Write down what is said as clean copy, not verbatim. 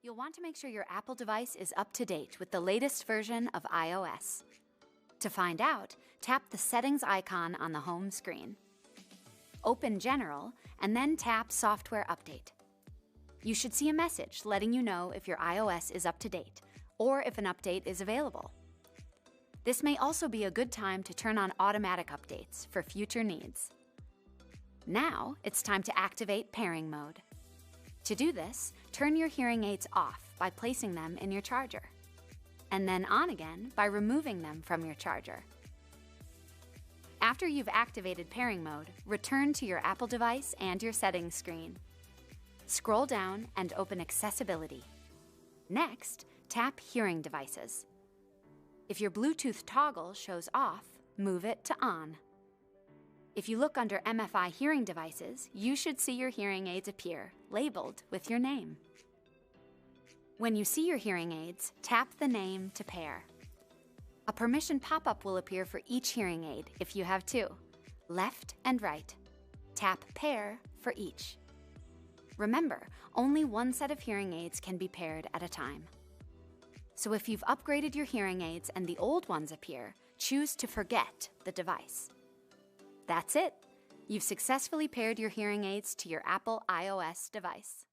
You'll want to make sure your Apple device is up to date with the latest version of iOS. To find out, tap the Settings icon on the home screen. Open General, and then tap Software Update. You should see a message letting you know if your iOS is up to date, or if an update is available. This may also be a good time to turn on automatic updates for future needs. Now, it's time to activate pairing mode. To do this, turn your hearing aids off by placing them in your charger, and then on again by removing them from your charger. After you've activated pairing mode, return to your Apple device and your settings screen. Scroll down and open Accessibility. Next, tap Hearing Devices. If your Bluetooth toggle shows off, move it to on. If you look under MFI hearing devices, you should see your hearing aids appear, labeled with your name. When you see your hearing aids, tap the name to pair. A permission pop-up will appear for each hearing aid if you have two, left and right. Tap Pair for each. Remember, only one set of hearing aids can be paired at a time. So if you've upgraded your hearing aids and the old ones appear, choose to forget the device. That's it. You've successfully paired your hearing aids to your Apple iOS device.